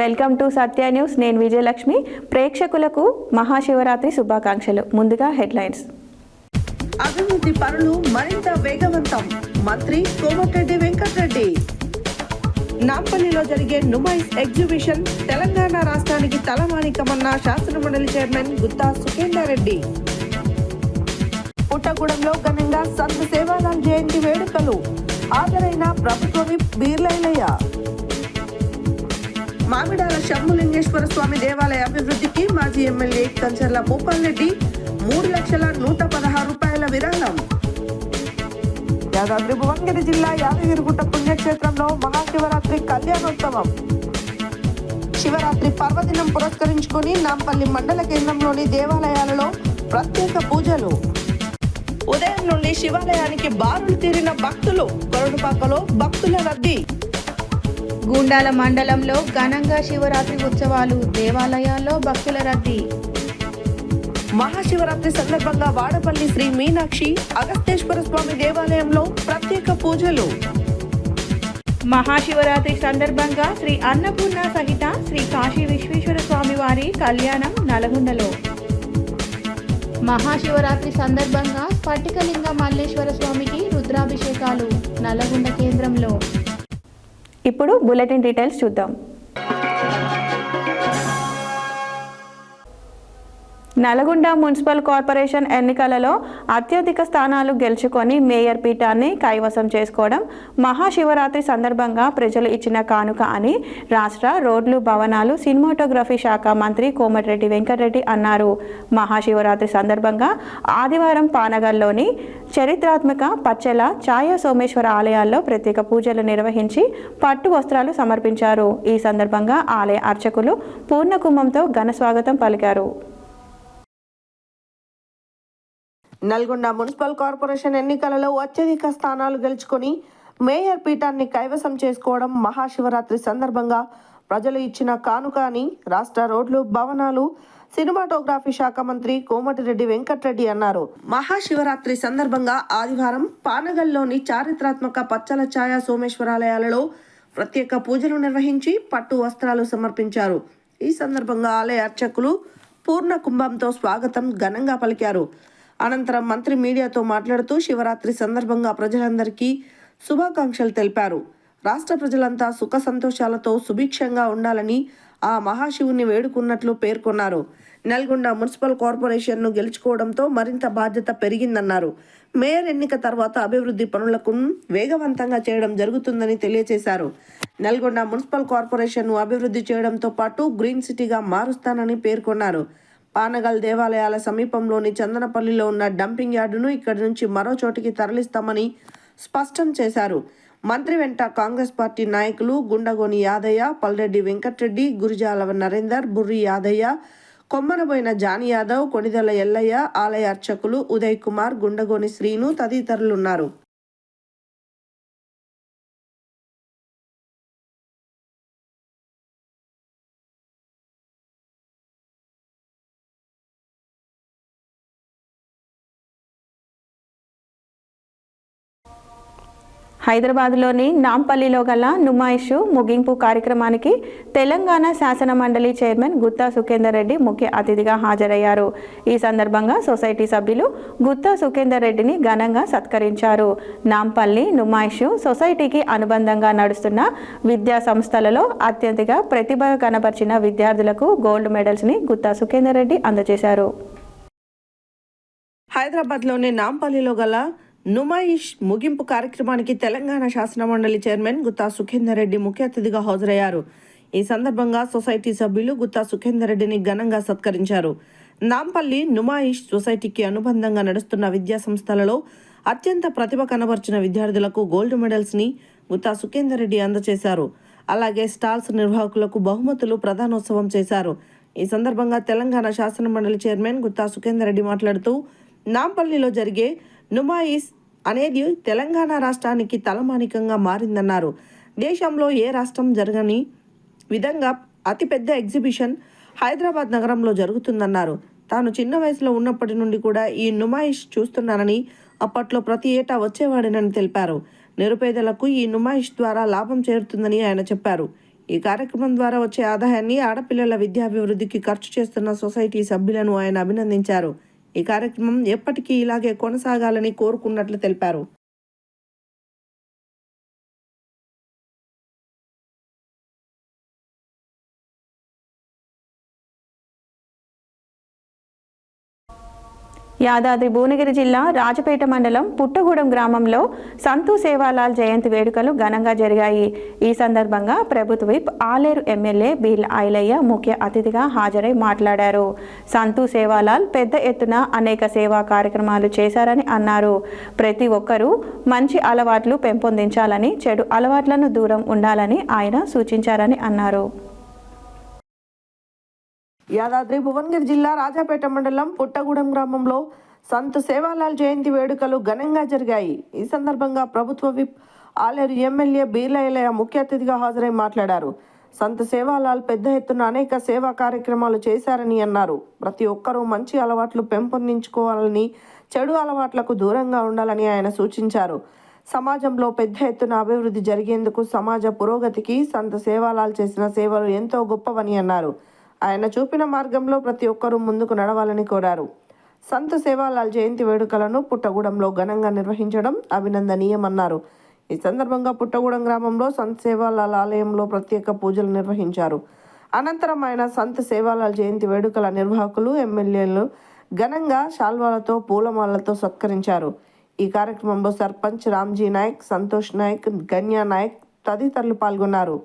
Welcome to Satya news. నేను విజయలక్ష్మి. ప్రేక్షకులకు మహాశివరాత్రి శుభాకాంక్షలు. ముందుగా హెడ్లైన్స్. అభివృద్ధి పనులు మరింత వేగవంతం. మంత్రి కోమటిరెడ్డి వెంకటరెడ్డి. నాంపల్లిలో జరిగే నుమైస్ ఎగ్జిబిషన్ తెలంగాణ రాష్ట్రానికి తలమానికమన్న శాసనమండలి చైర్మన్ గుత్తా సుఖేందర్ రెడ్డి. పుట్టగూడెంలో ఘనంగా సంత్ సేవాలాల్ జయంతి వేడుకలు. హాజరైన ప్రభుత్వ విప్ బీర్లైలయ్య. మామిడాల శంభులింగేశ్వర స్వామి దేవాలయ అభివృద్ధికి మాజీ ఎమ్మెల్యే కంచర్ల భూపాల్ రెడ్డి 3,116,000 రూపాయల విరాళం. యాదాద్రి భువనగిరి జిల్లా యాదగిరిగుట్ట పుణ్యక్షేత్రంలో మహాశివరాత్రి కళ్యాణోత్సవం. శివరాత్రి పర్వదినం పురస్కరించుకుని నాంపల్లి మండల కేంద్రంలోని దేవాలయాలలో ప్రత్యేక పూజలు. ఉదయం నుండి శివాలయానికి బారులు తీరిన భక్తులు. కొరడుపాకలో భక్తుల రద్దీ. గూండాల మండలంలో ఘనంగా శివరాత్రి ఉత్సవాలు. దేవాలయాల్లో భక్తుల రద్దీ. మహాశివరాత్రి సందర్భంగా వాడపల్లి శ్రీ మీనాక్షి అగస్తేశ్వర స్వామి దేవాలయంలో ప్రత్యేక పూజలు. మహాశివరాత్రి సందర్భంగా శ్రీ అన్నపూర్ణ సహిత శ్రీ కాశీ విశ్వేశ్వర స్వామి వారి కళ్యాణం నల్గొండలో. మహాశివరాత్రి సందర్భంగా స్ఫటికలింగ మల్లేశ్వర స్వామికి రుద్రాభిషేకాలు. నల్గొండ కేంద్రంలో. ఇప్పుడు బులెటిన్ డీటెయిల్స్ చూద్దాం. నల్గొండ మున్సిపల్ కార్పొరేషన్ ఎన్నికలలో అత్యధిక స్థానాలు గెలుచుకొని మేయర్ పీఠాన్ని కైవసం చేసుకోవడం మహాశివరాత్రి సందర్భంగా ప్రజలు ఇచ్చిన కానుక అని రాష్ట్ర రోడ్లు భవనాలు సినిమాటోగ్రఫీ శాఖ మంత్రి కోమటిరెడ్డి వెంకటరెడ్డి అన్నారు. మహాశివరాత్రి సందర్భంగా ఆదివారం పానగల్లోని చరిత్రాత్మక పచ్చెల ఛాయా సోమేశ్వర ఆలయాల్లో ప్రత్యేక పూజలు నిర్వహించి పట్టు వస్త్రాలు సమర్పించారు. ఈ సందర్భంగా ఆలయ అర్చకులు పూర్ణకుంభంతో ఘన స్వాగతం పలికారు. నల్గొండ మున్సిపల్ కార్పొరేషన్ ఎన్నికలలో అత్యధిక స్థానాలు గెలుచుకొని మేయర్ పీఠాన్ని కైవసం చేసుకోవడం మహాశివరాత్రి సందర్భంగా ప్రజలు ఇచ్చిన కానుక అని రాష్ట్ర రోడ్లు భవనాలు సినిమాటోగ్రఫీ శాఖ మంత్రి కోమటిరెడ్డి వెంకటరెడ్డి అన్నారు. మహాశివరాత్రి సందర్భంగా ఆదివారం పానగల్లోని చారిత్రాత్మక పచ్చల ఛాయా సోమేశ్వరాలయాలలో ప్రత్యేక పూజలు నిర్వహించి పట్టు వస్త్రాలు సమర్పించారు. ఈ సందర్భంగా ఆలయ అర్చకులు పూర్ణ కుంభంతో స్వాగతం ఘనంగా పలికారు. అనంతరం మంత్రి మీడియాతో మాట్లాడుతూ శివరాత్రి సందర్భంగా ప్రజలందరికీ శుభాకాంక్షలు తెలిపారు. రాష్ట్ర ప్రజలంతా సుఖ సంతోషాలతో సుభిక్షంగా ఉండాలని ఆ మహాశివుని వేడుకున్నట్లు పేర్కొన్నారు. నల్గొండ మున్సిపల్ కార్పొరేషన్ను గెలుచుకోవడంతో మరింత బాధ్యత పెరిగిందన్నారు. మేయర్ ఎన్నిక తర్వాత అభివృద్ధి పనులకు వేగవంతంగా చేయడం జరుగుతుందని తెలియజేశారు. నల్గొండ మున్సిపల్ కార్పొరేషన్ను అభివృద్ధి చేయడంతో పాటు గ్రీన్ సిటీగా మారుస్తానని పేర్కొన్నారు. పానగల్ దేవాలయాల సమీపంలోని చందనపల్లిలో ఉన్న డంపింగ్ యార్డును ఇక్కడి నుంచి మరో చోటికి తరలిస్తామని స్పష్టం చేశారు. మంత్రి వెంట కాంగ్రెస్ పార్టీ నాయకులు గుండగోని యాదయ్య, పల్రెడ్డి వెంకటరెడ్డి, గురిజాల నరేందర్, బుర్రి యాదయ్య, కొమ్మనబోయిన జానీ యాదవ్, కొణిదెల ఎల్లయ్య, ఆలయ అర్చకులు ఉదయ్ కుమార్, గుండగోని శ్రీను తదితరులున్నారు. హైదరాబాద్లోని నాంపల్లిలో గల నుమాయిషు ముగింపు కార్యక్రమానికి తెలంగాణ శాసన మండలి చైర్మన్ గుత్తా సుఖేందర్ రెడ్డి ముఖ్య అతిథిగా హాజరయ్యారు. ఈ సందర్భంగా సొసైటీ సభ్యులు గుత్తా సుఖేందర్ రెడ్డిని ఘనంగా సత్కరించారు. నాంపల్లి నుమాయిషు సొసైటీకి అనుబంధంగా నడుస్తున్న విద్యా సంస్థలలో అత్యధిక ప్రతిభ కనబర్చిన విద్యార్థులకు గోల్డ్ మెడల్స్ని గుత్తా సుఖేందర్ రెడ్డి అందజేశారు. హైదరాబాద్లోని నాంపల్లిలో గల నుమాయిష్ ముగింపు కార్యక్రమానికి తెలంగాణ శాసనమండలి చైర్మన్ గుత్తా సుఖేందర్ రెడ్డి ముఖ్య అతిథిగా హాజరయ్యారు. ఈ సందర్భంగా సొసైటీ సభ్యులు గుత్తా సుఖేందర్ రెడ్డిని ఘనంగా సత్కరించారు. నాంపల్లి నుమాయిష్ సొసైటీకి అనుబంధంగా నడుస్తున్న విద్యా సంస్థలలో అత్యంత ప్రతిభ కనబర్చిన విద్యార్థులకు గోల్డ్ మెడల్స్ని గుత్తా సుఖేందర్ రెడ్డి అందజేశారు. అలాగే స్టాల్స్ నిర్వాహకులకు బహుమతులు ప్రధానోత్సవం చేశారు. ఈ సందర్భంగా తెలంగాణ శాసనమండలి చైర్మన్ గుత్తా సుఖేందర్ రెడ్డి మాట్లాడుతూ నాంపల్లిలో జరిగే నుమాయిస్ అనేది తెలంగాణ రాష్ట్రానికి తలమానికంగా మారిందన్నారు. దేశంలో ఏ రాష్ట్రం జరగని విధంగా అతిపెద్ద ఎగ్జిబిషన్ హైదరాబాద్ నగరంలో జరుగుతుందన్నారు. తాను చిన్న వయసులో ఉన్నప్పటి నుండి కూడా ఈ నుమాయిష్ చూస్తున్నానని, అప్పట్లో ప్రతి ఏటా వచ్చేవాడినని తెలిపారు. నిరుపేదలకు ఈ నుమాయిష్ ద్వారా లాభం చేరుతుందని ఆయన చెప్పారు. ఈ కార్యక్రమం ద్వారా వచ్చే ఆదాయాన్ని ఆడపిల్లల విద్యాభివృద్ధికి ఖర్చు చేస్తున్న సొసైటీ సభ్యులను ఆయన అభినందించారు. ఈ కార్యక్రమం ఎప్పటికీ ఇలాగే కొనసాగాలని కోరుకున్నట్లు తెలిపారు. యాదాద్రి భువనగిరి జిల్లా రాజపేట మండలం పుట్టగూడెం గ్రామంలో సంతు సేవాలాల్ జయంతి వేడుకలు ఘనంగా జరిగాయి. ఈ సందర్భంగా ప్రభుత్వ విప్ ఆలేరు ఎమ్మెల్యే బీర్ల ఐలయ్య ముఖ్య అతిథిగా హాజరై మాట్లాడారు. సంతు సేవాలాల్ పెద్ద ఎత్తున అనేక సేవా కార్యక్రమాలు చేశారని అన్నారు. ప్రతి ఒక్కరూ మంచి అలవాట్లు పెంపొందించాలని, చెడు అలవాట్లను దూరం ఉండాలని ఆయన సూచించారని అన్నారు. యాదాద్రి భువనగిరి జిల్లా రాజాపేట మండలం పుట్టగూడెం గ్రామంలో సంత్ సేవాలాల్ జయంతి వేడుకలు ఘనంగా జరిగాయి. ఈ సందర్భంగా ప్రభుత్వ విప్ ఆలేరు ఎమ్మెల్యే బీర్ల ఐలయ్య ముఖ్య అతిథిగా హాజరై మాట్లాడారు. సంత్ సేవాలాల్ పెద్ద ఎత్తున అనేక సేవా కార్యక్రమాలు చేశారని అన్నారు. ప్రతి ఒక్కరూ మంచి అలవాట్లు పెంపొందించుకోవాలని, చెడు అలవాట్లకు దూరంగా ఉండాలని ఆయన సూచించారు. సమాజంలో పెద్ద ఎత్తున అభివృద్ధి జరిగేందుకు, సమాజ పురోగతికి సంత్ సేవాలాల్ చేసిన సేవలు ఎంతో గొప్పవని అన్నారు. ఆయన చూపిన మార్గంలో ప్రతి ఒక్కరూ ముందుకు నడవాలని కోరారు. సంత్ సేవాలాల్ జయంతి వేడుకలను పుట్టగూడెంలో ఘనంగా నిర్వహించడం అభినందనీయమన్నారు. ఈ సందర్భంగా పుట్టగూడెం గ్రామంలో సంత్ సేవాలాల్ ఆలయంలో ప్రత్యేక పూజలు నిర్వహించారు. అనంతరం ఆయన సంత్ సేవాలాల్ జయంతి వేడుకల నిర్వాహకులు, ఎమ్మెల్యేలు ఘనంగా శాల్వాలతో, పూలమాలతో సత్కరించారు. ఈ కార్యక్రమంలో సర్పంచ్ రామ్జీ నాయక్, సంతోష్ నాయక్, గన్యా నాయక్ తదితరులు పాల్గొన్నారు.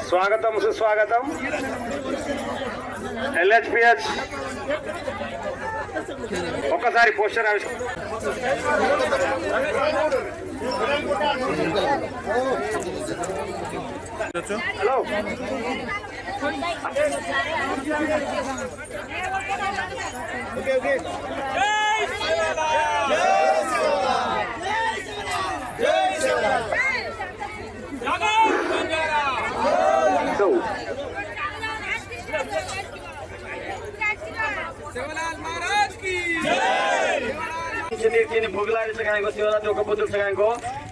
స్వాగతం, సుస్వాగతం. ఎల్హెచ్పిహెచ్ ఒక్కసారి పోస్టర్ హలో भोगलारी सगाएको शिवरात्रि उपबुद्ध सगाएको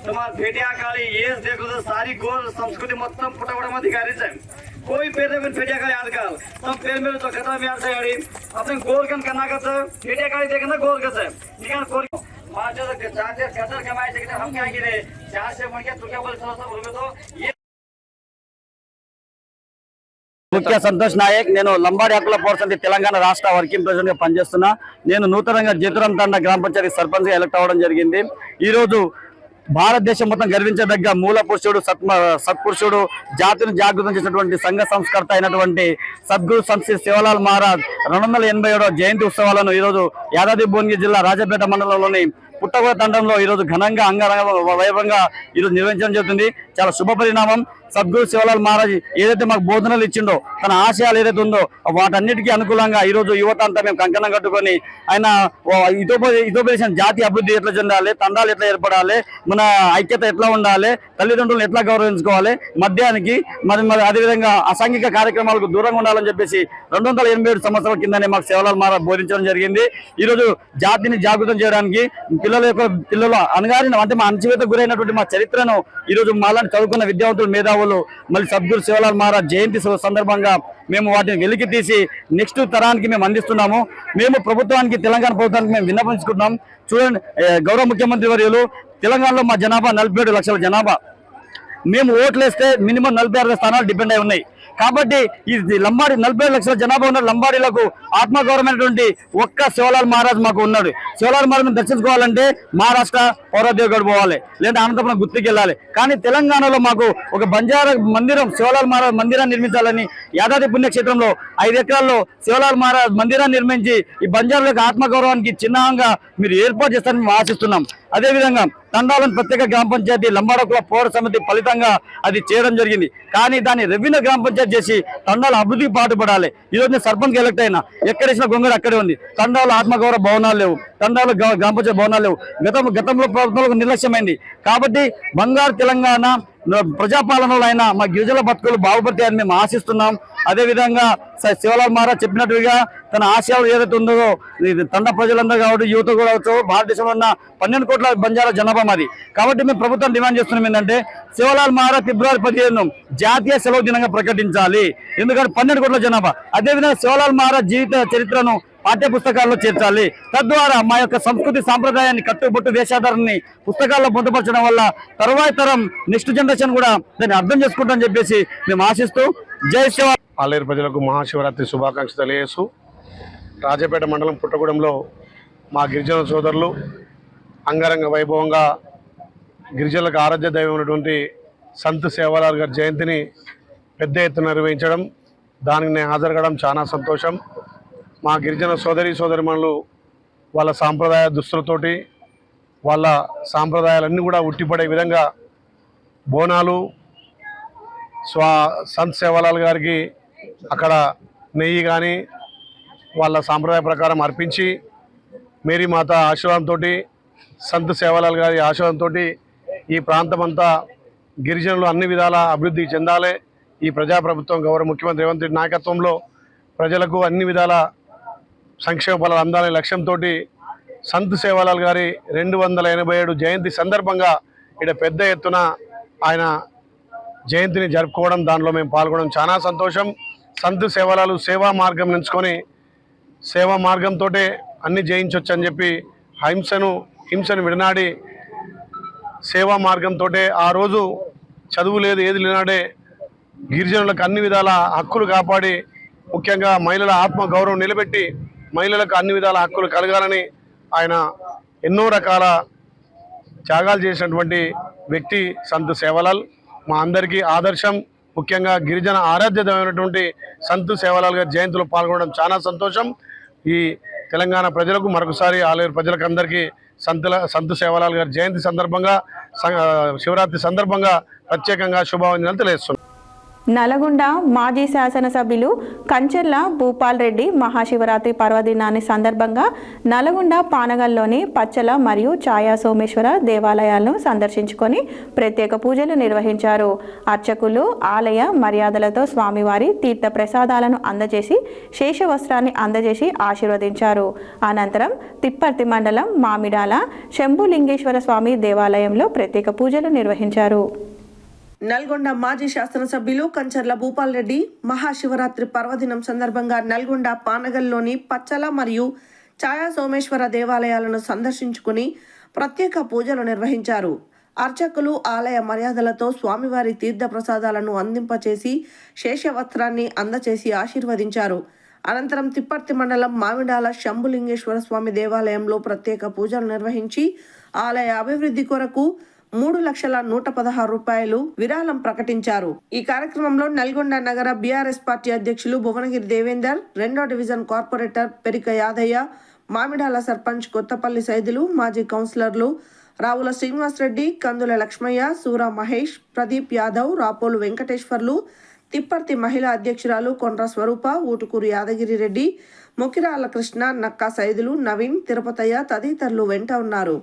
तुम्हारा भेटिया काली येस देखो तो सारी गोल संस्कृति मतलब पुटावड़ा अधिकारी है कोई पेड़ में भेटिया काली आजकल सब पेड़ में तो खतरा में आते हैं अपने गोल कन करना का भेटिया काली देखना गोल का है निकाल कोल मार जो चार्जर कदर कमाए थे हम क्या गिरे चार से बढ़ के तू क्या बोल सब बोल तो ये ముఖ్య సంతోష్ నాయక్. నేను లంబాడి హక్కుల పోరాటం తెలంగాణ రాష్ట్ర వర్కింగ్ ప్రెసిడెంట్ గా పనిచేస్తున్నా. నేను నూతనంగా జేతురం తండ గ్రామ పంచాయతీ సర్పంచ్ గా ఎలక్ట్ అవ్వడం జరిగింది. ఈ రోజు భారతదేశం మొత్తం గర్వించదగ్గ మూల పురుషుడు, సత్పురుషుడు, జాతిని జాగృతం చేసినటువంటి సంఘ సంస్కర్త అయినటువంటి సద్గురు సంత్ శ్రీ సేవాలాల్ మహారాజ్ 287వ జయంతి ఉత్సవాలను ఈరోజు యాదాద్రి భువనగిరి జిల్లా రాజపేట మండలంలోని పుట్టగూడెం తండంలో ఈరోజు ఘనంగా అంగరంగ వైభవంగా ఈరోజు నిర్వహించడం జరుగుతుంది. చాలా శుభ పరిణామం. సద్గురు శివలాల్ మహారాజ్ ఏదైతే మాకు బోధనలు ఇచ్చిండో, తన ఆశయాలు ఏదైతే ఉందో వాటన్నిటికీ అనుకూలంగా ఈరోజు యువత అంతా మేము కంకణం కట్టుకొని ఆయన ఇతోపదేశం జాతి అభివృద్ధి ఎట్లా చెందాలి, తండాలు ఎట్లా ఏర్పడాలి, మన ఐక్యత ఎట్లా ఉండాలి, తల్లిదండ్రులను ఎట్లా గౌరవించుకోవాలి, మద్యానికి మరి అదేవిధంగా అసాంఘిక కార్యక్రమాలకు దూరంగా ఉండాలని చెప్పేసి 287 సంవత్సరాల కిందనే మాకు శివలాల్ మహారాజ్ బోధించడం జరిగింది. ఈరోజు జాతిని జాగృతం చేయడానికి పిల్లలు అనగారిన అంటే మా అణచివేతకు గురైనటువంటి మా చరిత్రను ఈరోజు మాలాంటి చదువుకున్న విద్యావంతులు, మేధావులు మళ్ళీ సద్గురు శివలాల్ మహారాజ్ జయంతి సందర్భంగా మేము వాటిని వెలికి తీసి నెక్స్ట్ తరానికి మేము అందిస్తున్నాము. మేము ప్రభుత్వానికి, తెలంగాణ ప్రభుత్వానికి మేము విన్నపించుకుంటున్నాం. చూడండి, గౌరవ ముఖ్యమంత్రి వర్యులు, తెలంగాణలో మా జనాభా 47 లక్షల జనాభా. మేము ఓట్లేస్తే మినిమం 46 స్థానాలు డిపెండ్ అయి ఉన్నాయి. కాబట్టి ఈ లంబాడి 47 లక్షల జనాభా ఉన్న లంబాడీలకు ఆత్మగౌరవమైనటువంటి ఒక్క శివలాల్ మహారాజ్ మాకు ఉన్నాడు. శివలాల్ మహారాజ్ దర్శించుకోవాలంటే మహారాష్ట్ర పౌరాదేవగఢ్ పోవాలి, లేదా అనంతపురం గుత్తికి వెళ్ళాలి. కానీ తెలంగాణలో మాకు ఒక బంజారా మందిరం, శివలాల్ మహారాజ్ మందిరాన్ని నిర్మించాలని యాదాద్రి పుణ్యక్షేత్రంలో 5 ఎకరాల్లో శివలాల్ మహారాజ్ మందిరాన్ని నిర్మించి ఈ బంజారులకు ఆత్మగౌరవానికి చిహ్నంగా మీరు ఏర్పాటు చేస్తారని మేము ఆశిస్తున్నాం. అదేవిధంగా తండాలను ప్రత్యేక గ్రామ పంచాయతీ లంబాడకుల పౌర సమితి ఫలితంగా అది చేయడం జరిగింది. కానీ దాన్ని రెవెన్యూ గ్రామ పంచాయతీ చేసి తండాల అభివృద్ధికి పాటుపడాలి. ఈరోజు నేను సర్పంచ్ ఎలక్ట్ అయినా, ఎక్కడేసిన గొంగడు అక్కడే ఉంది. తండాలో ఆత్మగౌరవ భవనాలు లేవు, తండాలో గ్రామ పంచాయతీ భవనాలు లేవు. గతంలో ప్రభుత్వంలో నిర్లక్ష్యమైంది. కాబట్టి బంగారు తెలంగాణ ప్రజాపాలనలో అయినా మా గిరిజనుల బతుకులు బాగుపడతాయని మేము ఆశిస్తున్నాం. అదేవిధంగా శివలాల్ మహారాజ్ చెప్పినట్టుగా తన ఆశయాలు ఏదైతే ఉందో తండ ప్రజలందరూ కావచ్చు, యువత కూడా కావచ్చు, భారతదేశంలో ఉన్న 12 కోట్ల బంజారా జనాభా మాది. కాబట్టి మేము ప్రభుత్వం డిమాండ్ చేస్తున్నాం ఏంటంటే శివలాల్ మహారాజ్ ఫిబ్రవరి 15 జాతీయ సెలవు దినంగా ప్రకటించాలి. ఎందుకంటే 12 కోట్ల జనాభా. అదేవిధంగా శివలాల్ మహారాజ్ జీవిత చరిత్రను పాఠ్య పుస్తకాల్లో చేర్చాలి. తద్వారా మా యొక్క సంస్కృతి సాంప్రదాయాన్ని కట్టుబొట్టు వేషాధారాన్ని పుస్తకాల్లో పొందుపరచడం వల్ల తరువాయి తరం నెక్స్ట్ జనరేషన్ కూడా దాన్ని అర్థం చేసుకుంటామని చెప్పేసి మేము ఆశిస్తూ జై శివ. ఆలేరు ప్రజలకు మహాశివరాత్రి శుభాకాంక్షలు తెలియజేస్తూ రాజపేట మండలం పుట్టగూడెంలో మా గిరిజన సోదరులు అంగరంగ వైభవంగా గిరిజనులకు ఆరాధ్య దైవం ఉన్నటువంటి సంత్ సేవాలాల్ గారి జయంతిని పెద్ద ఎత్తున నిర్వహించడం, దానికి నేను హాజరు కావడం చాలా సంతోషం. మా గిరిజన సోదరిమణులు వాళ్ళ సాంప్రదాయ దుస్తులతోటి వాళ్ళ సాంప్రదాయాలన్నీ కూడా ఉట్టిపడే విధంగా బోనాలు సంత్ సేవాలాల్ గారికి అక్కడ నెయ్యి కానీ వాళ్ళ సాంప్రదాయ ప్రకారం అర్పించి మేరీ మాత ఆశీర్వాదంతో, సంత్ సేవాలాల్ గారి ఆశీర్వాదంతో ఈ ప్రాంతం అంతా గిరిజనులు అన్ని విధాల అభివృద్ధి చెందాలి. ఈ ప్రజాప్రభుత్వం గౌరవ ముఖ్యమంత్రి రేవంత్ రెడ్డి నాయకత్వంలో ప్రజలకు అన్ని విధాల సంక్షేమ ఫలాలు అందాలనే లక్ష్యంతో సంత్ సేవాలాల్ గారి 287 జయంతి సందర్భంగా ఇక్కడ పెద్ద ఎత్తున ఆయన జయంతిని జరుపుకోవడం, దానిలో మేము పాల్గొనడం చాలా సంతోషం. సంత్ సేవాలాలు సేవా మార్గం ఎంచుకొని సేవా మార్గంతో అన్ని జయించవచ్చు అని చెప్పి హింసను విడనాడి సేవా మార్గంతో ఆ రోజు చదువు లేదు ఏది లేనాడే గిరిజనులకు అన్ని విధాల హక్కులు కాపాడి, ముఖ్యంగా మహిళల ఆత్మ గౌరవం నిలబెట్టి మహిళలకు అన్ని విధాల హక్కులు కలగాలని ఆయన ఎన్నో రకాల త్యాగాలు చేసినటువంటి వ్యక్తి సంత్ సేవాలాల్. మా అందరికీ ఆదర్శం. ముఖ్యంగా గిరిజన ఆరాధ్యమైనటువంటి సంత్ సేవాలాల్ గారి జయంతిలో పాల్గొనడం చాలా సంతోషం. ఈ తెలంగాణ ప్రజలకు మరొకసారి ఆలేరు ప్రజలకు అందరికీ సంత్ సేవాలాల్ గారి జయంతి సందర్భంగా శివరాత్రి సందర్భంగా ప్రత్యేకంగా శుభావందనాలు తెలియజేస్తున్నాం. నల్గొండ మాజీ శాసనసభ్యులు కంచెర్ల భూపాల్ రెడ్డి మహాశివరాత్రి పర్వదినాన్ని సందర్భంగా నల్గొండ పానగల్లోని పచ్చల మరియు ఛాయా సోమేశ్వర దేవాలయాలను సందర్శించుకొని ప్రత్యేక పూజలు నిర్వహించారు. అర్చకులు ఆలయ మర్యాదలతో స్వామివారి తీర్థ ప్రసాదాలను అందజేసి శేషవస్త్రాన్ని అందజేసి ఆశీర్వదించారు. అనంతరం తిప్పర్తి మండలం మామిడాల శంభులింగేశ్వర స్వామి దేవాలయంలో ప్రత్యేక పూజలు నిర్వహించారు. నల్గొండ మాజీ శాసనసభ్యులు కంచర్ల భూపాల్ రెడ్డి మహాశివరాత్రి పర్వదినం సందర్భంగా నల్గొండ పానగల్లోని పచ్చల మరియు ఛాయా సోమేశ్వర దేవాలయాలను సందర్శించుకుని ప్రత్యేక పూజలు నిర్వహించారు. అర్చకులు ఆలయ మర్యాదలతో స్వామివారి తీర్థ ప్రసాదాలను అందింపచేసి శేషవస్త్రాన్ని అందచేసి ఆశీర్వదించారు. అనంతరం తిప్పర్తి మండలం మామిడాల శంభులింగేశ్వర స్వామి దేవాలయంలో ప్రత్యేక పూజలు నిర్వహించి ఆలయ అభివృద్ధి కొరకు 3,116,000 రూపాయలు విరాళం ప్రకటించారు. ఈ కార్యక్రమంలో నల్గొండ నగర బీఆర్ఎస్ పార్టీ అధ్యక్షులు భువనగిరి దేవేందర్, 2వ డివిజన్ కార్పొరేటర్ పెరిక యాదయ్య, మామిడాల సర్పంచ్ కొత్తపల్లి సైదులు, మాజీ కౌన్సిలర్లు రావుల శ్రీనివాస్ రెడ్డి, కందుల లక్ష్మయ్య, సూరా మహేష్, ప్రదీప్ యాదవ్, రాపోలు వెంకటేశ్వర్లు, తిప్పర్తి మహిళా అధ్యక్షురాలు కొండ్ర స్వరూప, ఊటుకూరు యాదగిరి రెడ్డి, మొకిరాల కృష్ణ, నక్కా సైదులు, నవీన్, తిరుపతయ్య తదితరులు వెంట ఉన్నారు.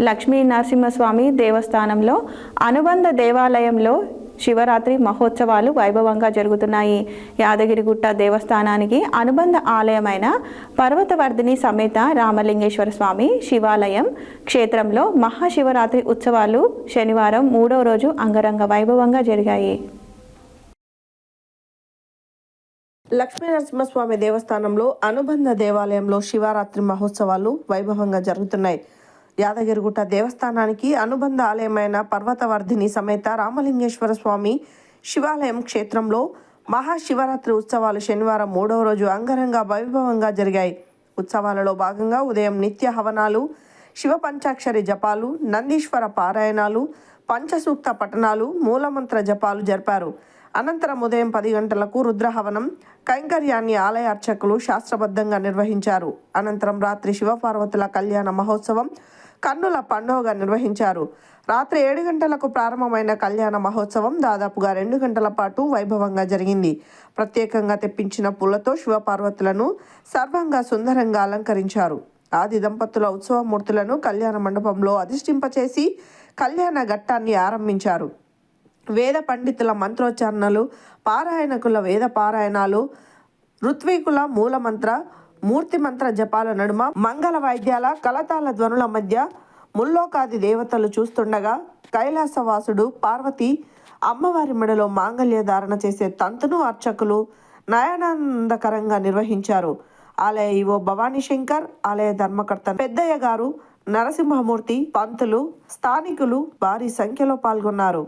లక్ష్మీ నరసింహస్వామి దేవస్థానంలో అనుబంధ దేవాలయంలో శివరాత్రి మహోత్సవాలు వైభవంగా జరుగుతున్నాయి. యాదగిరిగుట్ట దేవస్థానానికి అనుబంధ ఆలయమైన పర్వతవర్ధిని సమేత రామలింగేశ్వర స్వామి శివాలయం క్షేత్రంలో మహాశివరాత్రి ఉత్సవాలు శనివారం 3వ రోజు అంగరంగ వైభవంగా జరిగాయి. లక్ష్మీ నరసింహస్వామి దేవస్థానంలో అనుబంధ దేవాలయంలో శివరాత్రి మహోత్సవాలు వైభవంగా జరుగుతున్నాయి. యాదగిరిగుట్ట దేవస్థానానికి అనుబంధ ఆలయమైన పర్వతవర్ధిని సమేత రామలింగేశ్వర స్వామి శివాలయం క్షేత్రంలో మహాశివరాత్రి ఉత్సవాలు శనివారం 3వ రోజు అంగరంగ వైభవంగా జరిగాయి. ఉత్సవాలలో భాగంగా ఉదయం నిత్య హవనాలు, శివ పంచాక్షరి జపాలు, నందీశ్వర పారాయణాలు, పంచసూక్త పఠనాలు, మూలమంత్ర జపాలు జరిపారు. అనంతరం ఉదయం 10 గంటలకు రుద్రహవనం కైంకర్యాన్ని ఆలయ అర్చకులు శాస్త్రబద్ధంగా నిర్వహించారు. అనంతరం రాత్రి శివపార్వతుల కళ్యాణ మహోత్సవం కన్నుల పండుగగా నిర్వహించారు. రాత్రి 7 గంటలకు ప్రారంభమైన కళ్యాణ మహోత్సవం దాదాపుగా 2 గంటల పాటు వైభవంగా జరిగింది. ప్రత్యేకంగా తెప్పించిన పూలతో శివపార్వతులను సర్వంగా సుందరంగా అలంకరించారు. ఆది దంపతుల ఉత్సవ మూర్తులను కళ్యాణ మండపంలో అధిష్ఠింపచేసి కళ్యాణ ఘట్టాన్ని ఆరంభించారు. వేద పండితుల మంత్రోచ్చారణలు, పారాయణకుల వేద పారాయణాలు, ఋత్వికుల మూలమంత్ర మూర్తి మంత్ర జపాల నడుమ మంగళ వాయిద్యాల కలతాల ధ్వనుల మధ్య ముల్లోకాది దేవతలు చూస్తుండగా కైలాసవాసుడు పార్వతి అమ్మవారి మెడలో మాంగళ్య ధారణ చేసే తంతును అర్చకులు నయనానందకరంగా నిర్వహించారు. ఆలయ ఈవో భవానీ శంకర్, ఆలయ ధర్మకర్త పెద్దయ్య గారు, నరసింహమూర్తి, పంతులు, స్థానికులు భారీ సంఖ్యలో పాల్గొన్నారు.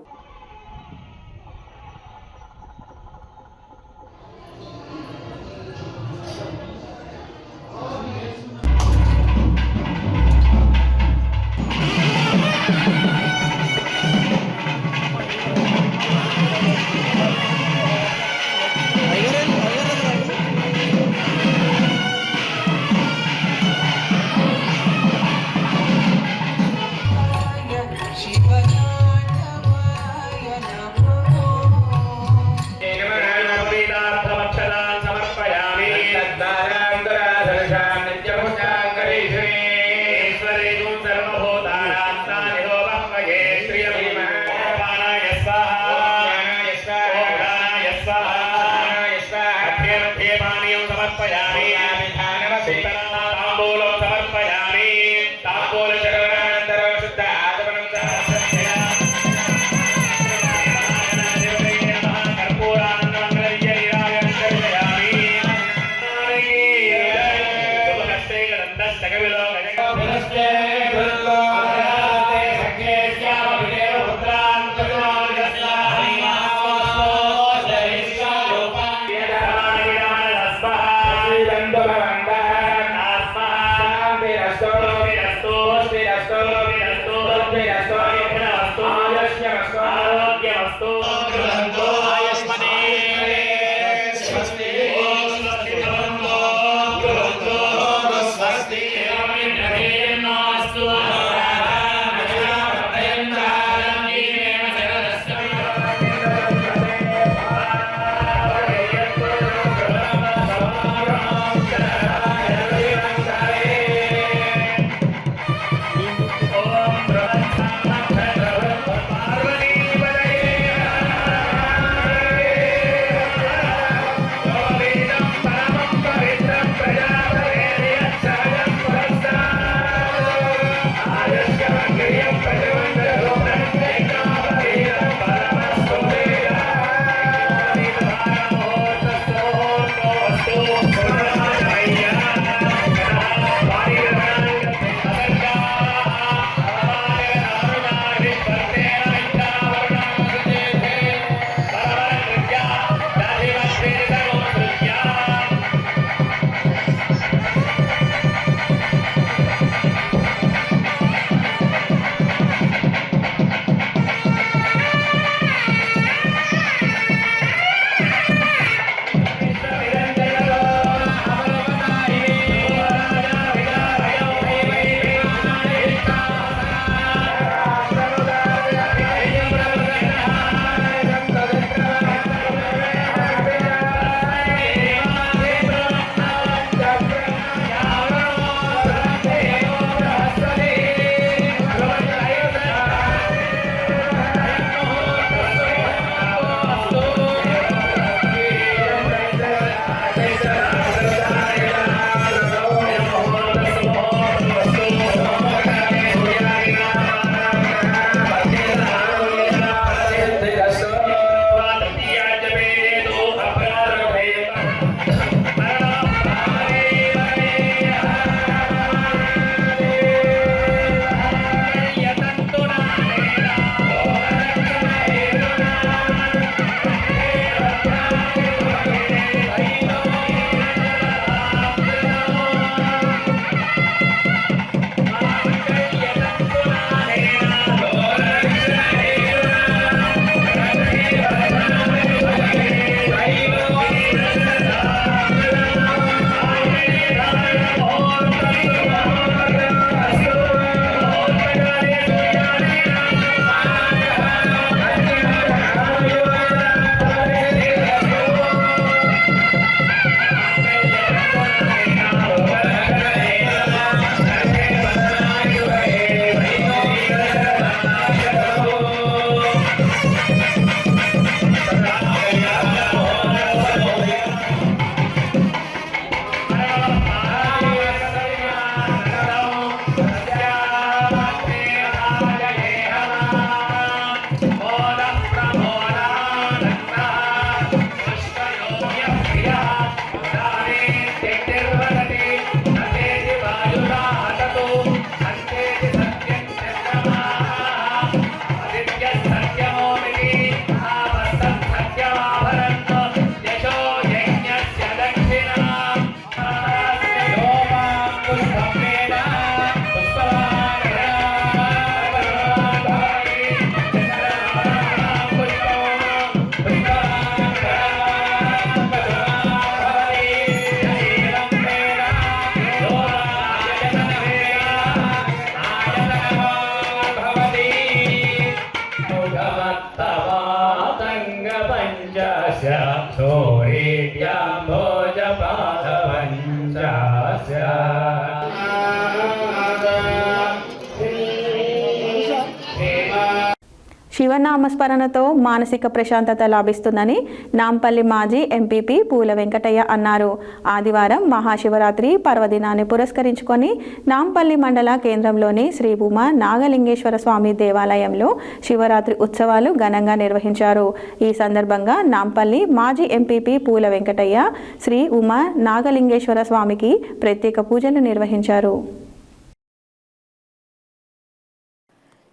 శివనామస్మరణతో మానసిక ప్రశాంతత లభిస్తుందని నాంపల్లి మాజీ ఎంపీపీ పూల వెంకటయ్య అన్నారు. ఆదివారం మహాశివరాత్రి పర్వదినాన్ని పురస్కరించుకొని నాంపల్లి మండల కేంద్రంలోని శ్రీ ఉమా నాగలింగేశ్వర స్వామి దేవాలయంలో శివరాత్రి ఉత్సవాలు ఘనంగా నిర్వహించారు. ఈ సందర్భంగా నాంపల్లి మాజీ ఎంపీపీ పూల వెంకటయ్య శ్రీ ఉమా నాగలింగేశ్వర స్వామికి ప్రత్యేక పూజలు నిర్వహించారు.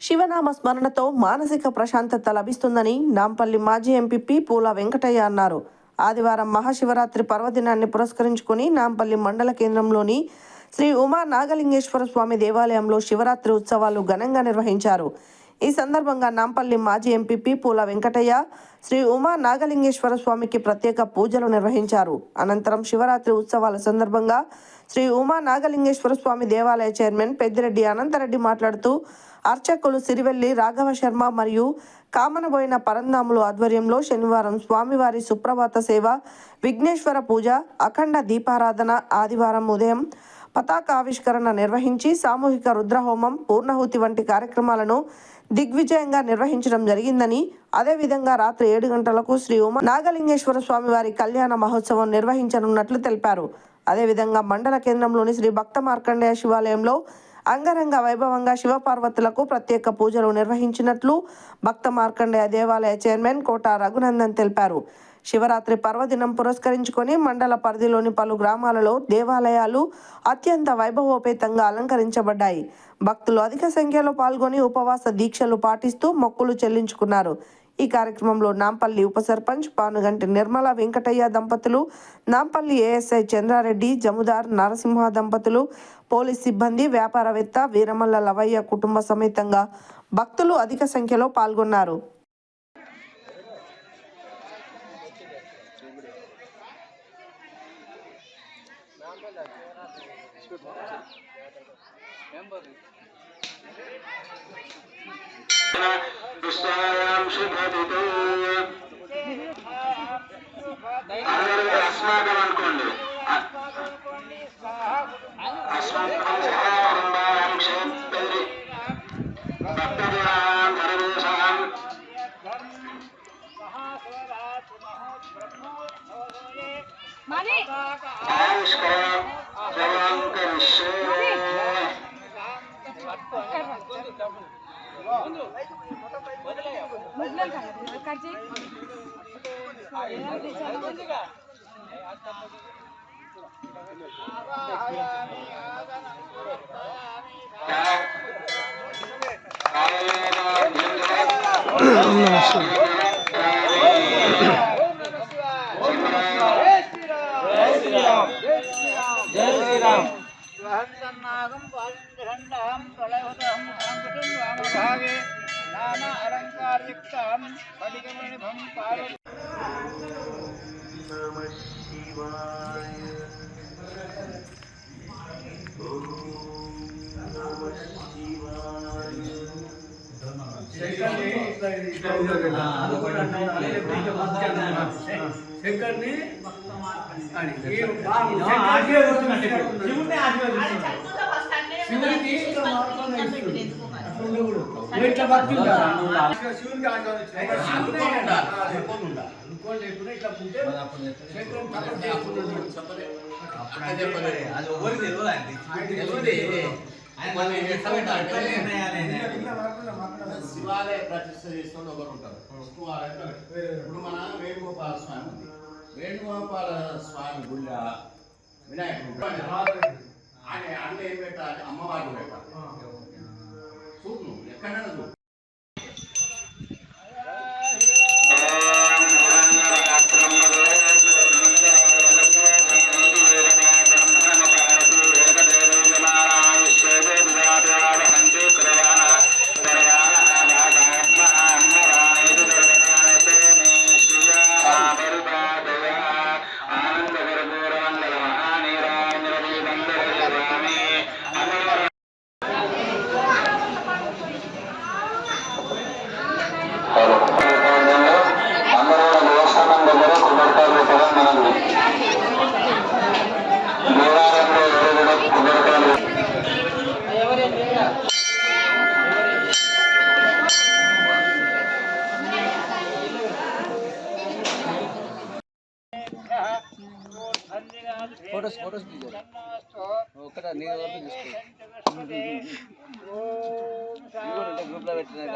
శివనామ స్మరణతో మానసిక ప్రశాంతత లభిస్తుందని నాంపల్లి మాజీ ఎంపీపీ పూల వెంకటయ్య అన్నారు. ఆదివారం మహాశివరాత్రి పర్వదినాన్ని పురస్కరించుకుని నాంపల్లి మండల కేంద్రంలోని శ్రీ ఉమా నాగలింగేశ్వర స్వామి దేవాలయంలో శివరాత్రి ఉత్సవాలు ఘనంగా నిర్వహించారు. ఈ సందర్భంగా నాంపల్లి మాజీ ఎంపీపీ పూల వెంకటయ్య శ్రీ ఉమా నాగలింగేశ్వర స్వామికి ప్రత్యేక పూజలు నిర్వహించారు. అనంతరం శివరాత్రి ఉత్సవాల సందర్భంగా శ్రీ ఉమా నాగలింగేశ్వర స్వామి దేవాలయ చైర్మన్ పెద్దిరెడ్డి అనంతరెడ్డి మాట్లాడుతూ అర్చకులు సిరివెల్లి రాఘవ శర్మ మరియు కామనబోయిన పరంధాములు ఆధ్వర్యంలో శనివారం స్వామివారి సుప్రభాత సేవ, విఘ్నేశ్వర పూజ, అఖండ దీపారాధన, ఆదివారం ఉదయం పతాక ఆవిష్కరణ నిర్వహించి సామూహిక రుద్రహోమం, పూర్ణాహుతి వంటి కార్యక్రమాలను దిగ్విజయంగా నిర్వహించడం జరిగిందని, అదేవిధంగా రాత్రి 7 గంటలకు శ్రీ ఉమా నాగలింగేశ్వర స్వామి వారి కళ్యాణ మహోత్సవం నిర్వహించనున్నట్లు తెలిపారు. అదేవిధంగా మండల కేంద్రంలోని శ్రీ భక్త మార్కండేయ శివాలయంలో అంగరంగ వైభవంగా శివపార్వతులకు ప్రత్యేక పూజలు నిర్వహించినట్లు భక్త మార్కండేయ దేవాలయ చైర్మన్ కోట రఘునందన్ తెలిపారు. శివరాత్రి పర్వదినం పురస్కరించుకొని మండల పరిధిలోని పలు గ్రామాలలో దేవాలయాలు అత్యంత వైభవోపేతంగా అలంకరించబడ్డాయి. భక్తులు అధిక సంఖ్యలో పాల్గొని ఉపవాస దీక్షలు పాటిస్తూ మొక్కులు చెల్లించుకున్నారు. ఈ కార్యక్రమంలో నాంపల్లి ఉప సర్పంచ్ పానుగంటి నిర్మల వెంకటయ్య దంపతులు, నాంపల్లి ఏఎస్ఐ చంద్రారెడ్డి, జముదార్ నరసింహ దంపతులు, పోలీస్ సిబ్బంది, వ్యాపారవేత్త వీరమల్ల లవయ్య కుటుంబ సమేతంగా భక్తులు అధిక సంఖ్యలో పాల్గొన్నారు. శివాలయ ప్రతిష్ట చేస్తున్న ఒకరు ఉంటారు. ఇప్పుడు మన వేణుగోపాల స్వామి ఉంది. వేణుగోపాల స్వామి గుళ్ళ వినాయకుడు అన్న ఏం పెట్టాలి? అమ్మవారు పెట్టాలి. చూడు ఎక్కడైనా చూడు. ఫోటోస్ ఒకట నీ వరకు తీసుకో గ్రూప్లో పెట్టిన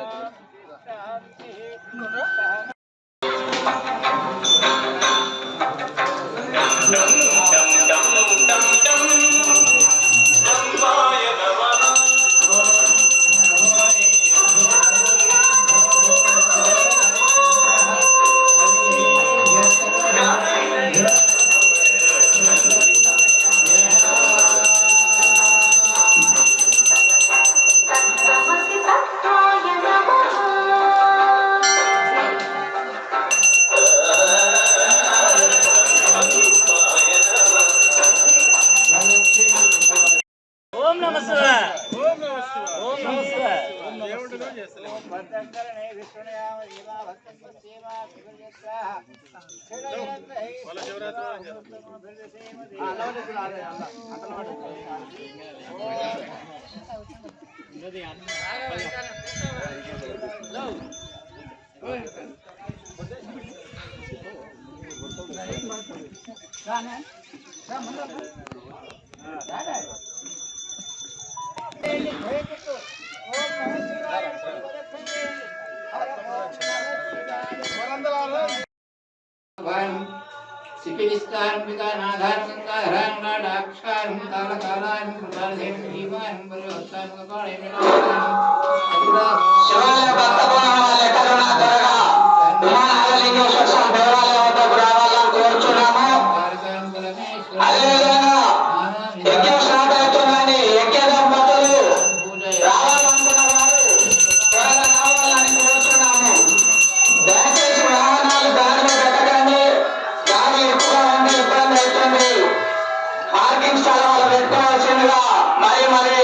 सिपिनिस्तारं पितानाधारं संगाहरां नाडाक्षारं कालकालां प्रदानं जीवानं परिवर्तनं कपालेन शिवालय భక్తగణాల కరుణ త్వరగా మహాలింగేశ్వర స్వామి దేవాలయం వద్దకు రావాలని కోరుచున్నాము. అదేవిధంగా యజ్ఞం స్టార్ట్ అవుతుందని యజ్ఞ దంపతులు రావాలనుకున్న వారు త్వరగా రావాలని కోరుచున్నాము. దయచేసి వాహనాలు దారిలో పెట్టకండి. గాలి ఎక్కువగా ఉండి ఇబ్బంది అవుతుంది. పార్కింగ్ స్థలాలు పెట్టుకోవాల్సిందిగా మరి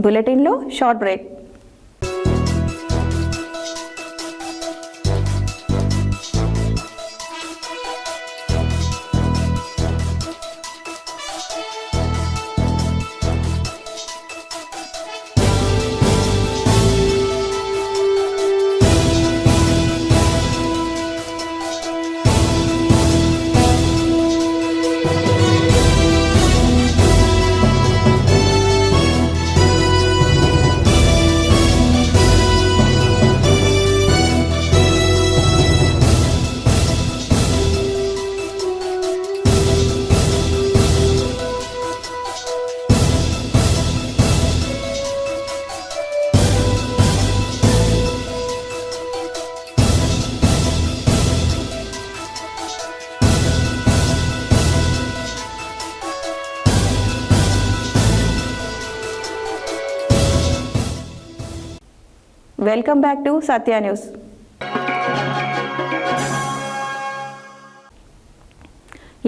బులెటిన్లో short break. Welcome back to Satya news.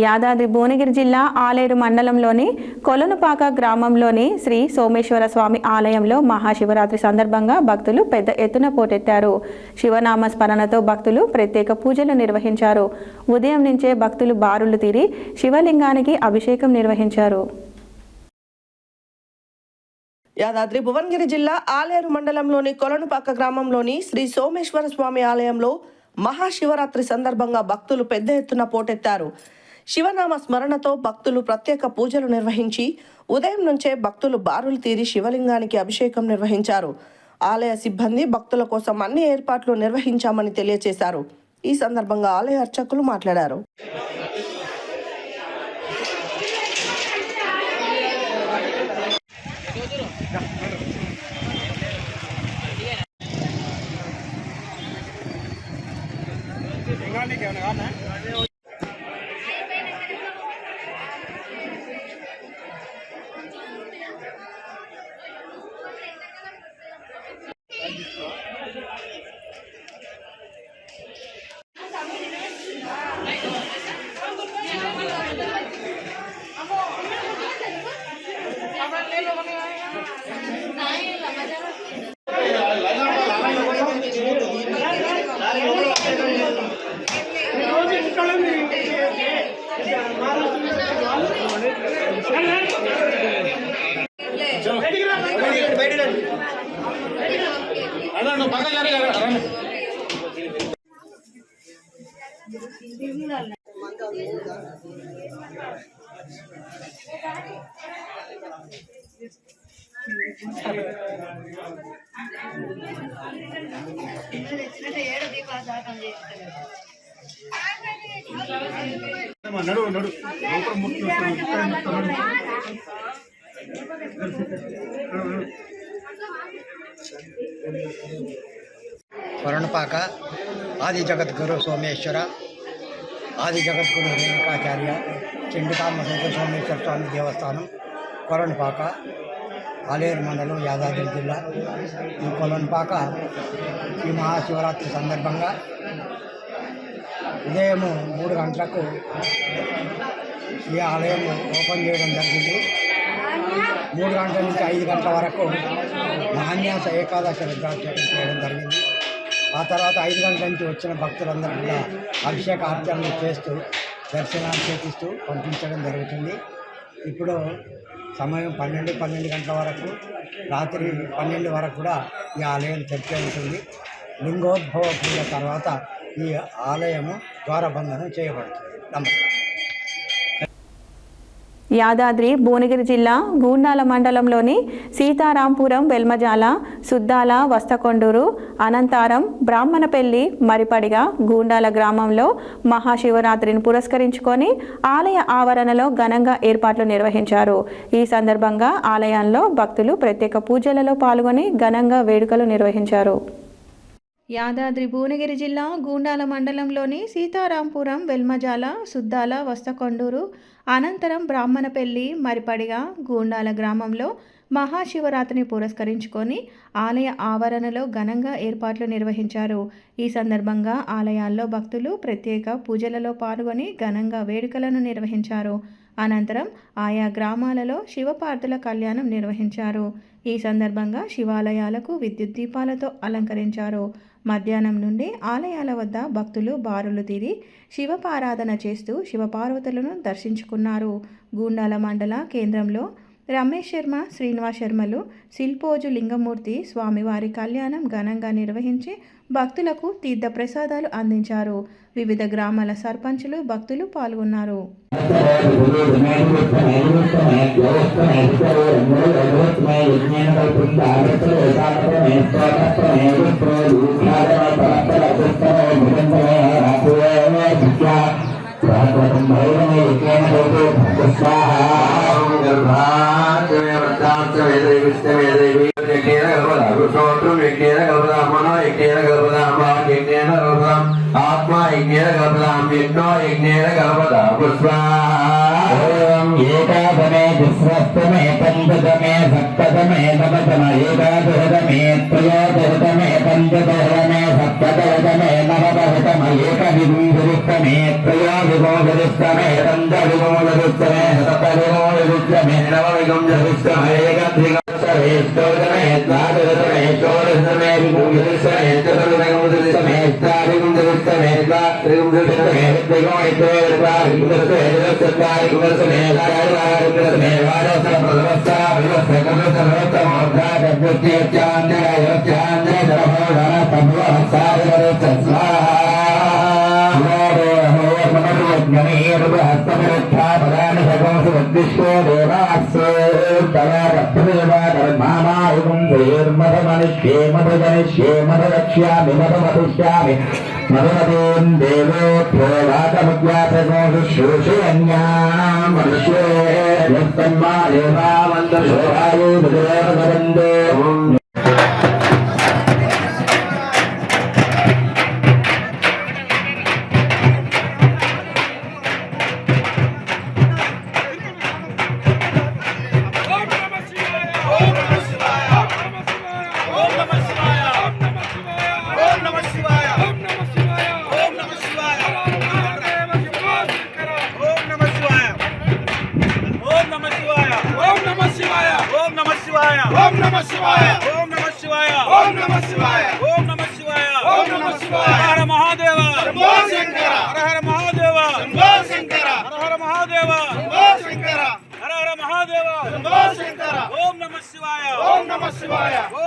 Yadadri Bhuvanagiri జిల్లా ఆలేరు మండలంలోని కొలనుపాక గ్రామంలోని శ్రీ సోమేశ్వర స్వామి ఆలయంలో మహాశివరాత్రి సందర్భంగా భక్తులు పెద్ద ఎత్తున పోటెత్తారు. శివనామ స్మరణతో భక్తులు ప్రత్యేక పూజలు నిర్వహించారు. ఉదయం నుంచే భక్తులు బారులు తీరి శివలింగానికి అభిషేకం నిర్వహించారు. యాదాద్రి భువనగిరి జిల్లా ఆలేరు మండలంలోని కొలనుపాక గ్రామంలోని శ్రీ సోమేశ్వర స్వామి ఆలయంలో మహాశివరాత్రి సందర్భంగా భక్తులు పెద్ద ఎత్తున పోటెత్తారు. శివనామ స్మరణతో భక్తులు ప్రత్యేక పూజలు నిర్వహించి ఉదయం నుంచే భక్తులు బారులు తీరి శివలింగానికి అభిషేకం నిర్వహించారు. ఆలయ సిబ్బంది భక్తుల కోసం అన్ని ఏర్పాట్లు నిర్వహించామని తెలియజేశారు. ఈ సందర్భంగా ఆలయ అర్చకులు మాట్లాడారు. వరుణపాక ఆది జగద్గురు సోమేశ్వర ఆది జగద్గురు రేణుకాచార్య చండికాంబ సహిత సోమేశ్వర స్వామి దేవస్థానం కొలనుపాక ఆలేరు మండలం యాదాద్రి జిల్లా. ఈ కొలనుపాక ఈ మహాశివరాత్రి సందర్భంగా ఉదయం 3 గంటలకు ఈ ఆలయం ఓపెన్ చేయడం జరిగింది. 3 గంటల నుంచి 5 గంటల వరకు మహాన్యాస ఏకాదశి రుద్రాభిషేకం చేయడం జరిగింది. ఆ తర్వాత 5 గంటల నుంచి వచ్చిన భక్తులందరూ కూడా అభిషేక అర్చనలు చేస్తూ దర్శనాలు చేపిస్తూ పంపించడం జరుగుతుంది. ఇప్పుడు సమయం 12 గంటల వరకు, రాత్రి 12 వరకు కూడా ఈ ఆలయం తెరిచి ఉంటుంది. లింగోద్భవ పూజ తర్వాత ఈ ఆలయము ద్వారబంధనం చేయబడుతుంది. నమస్కారం. యాదాద్రి భువనగిరి జిల్లా గూండాల మండలంలోని సీతారాంపురం, వెల్మజాల, సుద్దాల, వస్తకొండూరు, అనంతారం, బ్రాహ్మణపల్లి, మరిపడిగ, గూండాల గ్రామంలో మహాశివరాత్రిని పురస్కరించుకొని ఆలయ ఆవరణలో ఘనంగా ఏర్పాట్లు నిర్వహించారు. ఈ సందర్భంగా ఆలయంలో భక్తులు ప్రత్యేక పూజలలో పాల్గొని ఘనంగా వేడుకలు నిర్వహించారు. యాదాద్రి భువనగిరి జిల్లా గూండాల మండలంలోని సీతారాంపురం, వెల్మజాల, సుద్దాల, వస్తకొండూరు, అనంతరం బ్రాహ్మణపల్లి, మరిపడిగ, గూండాల గ్రామంలో మహాశివరాత్రిని పురస్కరించుకొని ఆలయ ఆవరణలో ఘనంగా ఏర్పాట్లు నిర్వహించారు. ఈ సందర్భంగా ఆలయాల్లో భక్తులు ప్రత్యేక పూజలలో పాల్గొని ఘనంగా వేడుకలను నిర్వహించారు. అనంతరం ఆయా గ్రామాలలో శివపార్వతుల కళ్యాణం నిర్వహించారు. ఈ సందర్భంగా శివాలయాలకు విద్యుత్ దీపాలతో అలంకరించారు. మధ్యాహ్నం నుండి ఆలయాల వద్ద భక్తులు బారులు తీరి శివపారాధన చేస్తూ శివపార్వతులను దర్శించుకున్నారు. గూండాల మండల కేంద్రంలో రమేష్ శర్మ, శ్రీనివాస్ శర్మలు, శిల్పోజు లింగమూర్తి స్వామివారి కళ్యాణం ఘనంగా నిర్వహించి భక్తులకు తీర్థ ప్రసాదాలు అందించారు. వివిధ గ్రామాల సర్పంచులు, భక్తులు పాల్గొన్నారు. ఆత్మా యజ్ఞేన కల్పదాం యజ్ఞో యజ్ఞేన కల్పదా పుష్పం ఏకాదమే దుస్రస్తమే పంచదమే సప్తదమే నవదమ ఏకాదశతమే త్రయోదశతమే పంచదశమే సప్తదశతమే నవదశతమ ఏకవింశతిస్తమే త్రయోవింశతిస్తమే పంచవింశతిస్తమే సప్తవింశతిస్తమే నవవింశతిస్తమే ఏకత్రికమే స్తోత్రమే ద్వాదశతమే షోడశతమే వింశతిస్తమే చతుర్వింశతిస్తమే త్రివింశతిస్తమే త్రివింశతిస్తమే మధుమతీం దేవో ప్రోషయన్యాం మనుష్యే యస్తన్మా దేవావంతశోభాయే విజయవదందే. ఓం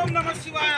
నమః శివాయ.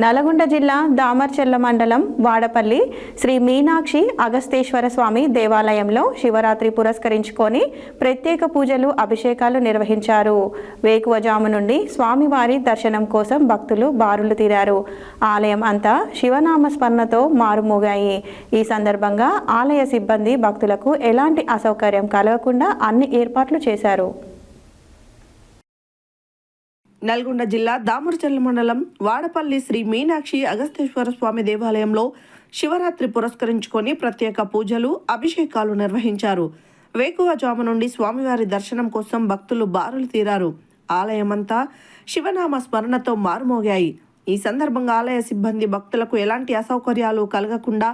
నల్గొండ జిల్లా దామర్చెర్ల మండలం వాడపల్లి శ్రీ మీనాక్షి అగస్తేశ్వర స్వామి దేవాలయంలో శివరాత్రి పురస్కరించుకొని ప్రత్యేక పూజలు అభిషేకాలు నిర్వహించారు. వేకువజాము నుండి స్వామివారి దర్శనం కోసం భక్తులు బారులు తీరారు. ఆలయం అంతా శివనామ స్మరణతో మారుమోగాయి. ఈ సందర్భంగా ఆలయ సిబ్బంది భక్తులకు ఎలాంటి అసౌకర్యం కలగకుండా అన్ని ఏర్పాట్లు చేశారు. నల్గొండ జిల్లా దామర్చెర్ల మండలం వాడపల్లి శ్రీ మీనాక్షి అగస్తేశ్వర స్వామి దేవాలయంలో శివరాత్రి పురస్కరించుకొని ప్రత్యేక పూజలు అభిషేకాలు నిర్వహించారు. వేకువజాము నుండి స్వామివారి దర్శనం కోసం భక్తులు బారులు తీరారు. ఆలయమంతా శివనామ స్మరణతో మారుమోగాయి. ఈ సందర్భంగా ఆలయ సిబ్బంది భక్తులకు ఎలాంటి అసౌకర్యాలు కలగకుండా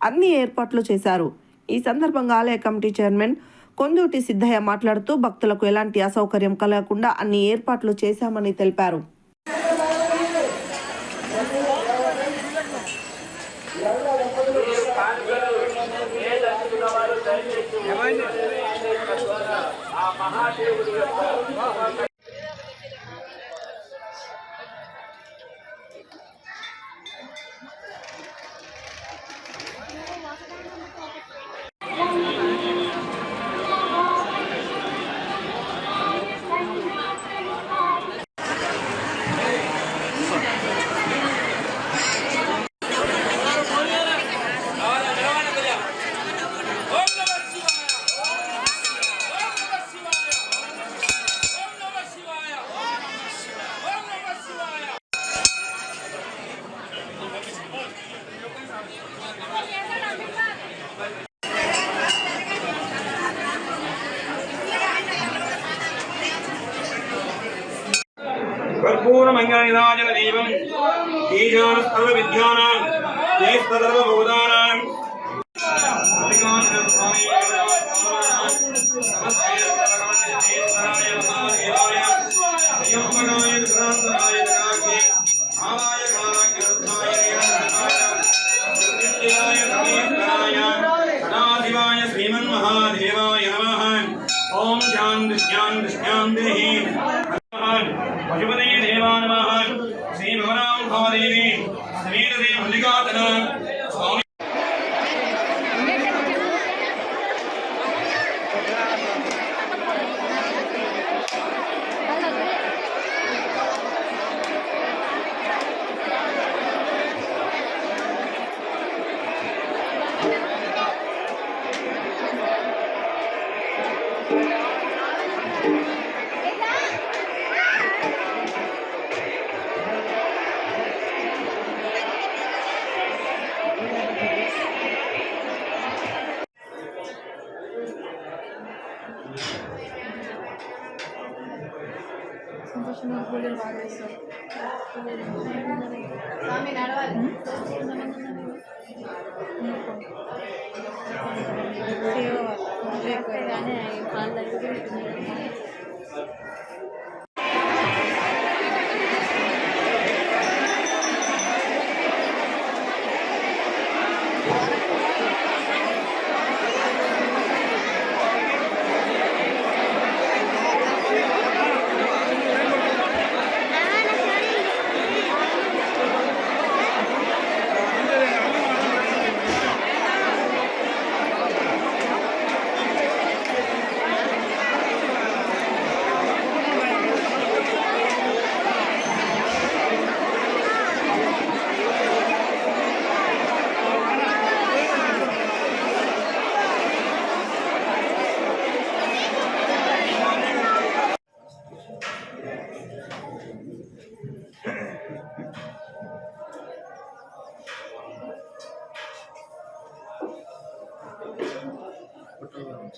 అన్ని ఏర్పాట్లు చేశారు. ఈ సందర్భంగా ఆలయ కమిటీ చైర్మన్ కొందూటి సిద్ధయ్య మాట్లాడుతూ భక్తులకు ఎలాంటి అసౌకర్యం కలగకుండా అన్ని ఏర్పాట్లు చేశామని తెలిపారు. कर्पूरमङ्गलनिराजनदेवं ईशानस्तर्वविद्यानां जयस्तदर्वभूतानां श्रीमन्महादेवाय नमः। ओम शांति शांति शांति। पशुपति देवा नमः। श्री भवनां भादेवी समेत देव मल्लिकार्जुन स्वामी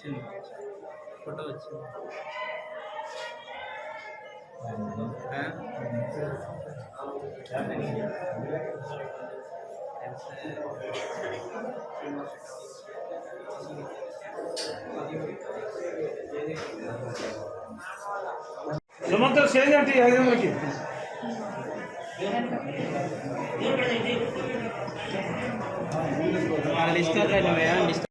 వచ్చింది, ఫోటో వచ్చింది. సుమంతో చేంజ్ అంటే 500కి లిస్ట్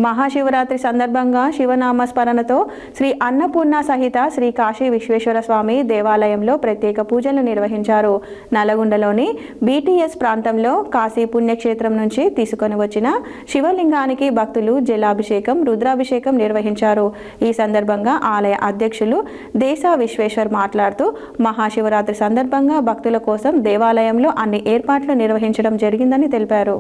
మహాశివరాత్రి సందర్భంగా శివనామస్మరణతో శ్రీ అన్నపూర్ణ సహిత శ్రీ కాశీ విశ్వేశ్వర స్వామి దేవాలయంలో ప్రత్యేక పూజలు నిర్వహించారు. నల్లగొండలోని బీటీఎస్ ప్రాంతంలో కాశీ పుణ్యక్షేత్రం నుంచి తీసుకొని వచ్చిన శివలింగానికి భక్తులు జలాభిషేకం, రుద్రాభిషేకం నిర్వహించారు. ఈ సందర్భంగా ఆలయ అధ్యక్షులు దేశా విశ్వేశ్వర్ మాట్లాడుతూ మహాశివరాత్రి సందర్భంగా భక్తుల కోసం దేవాలయంలో అన్ని ఏర్పాట్లు నిర్వహించడం జరిగిందని తెలిపారు.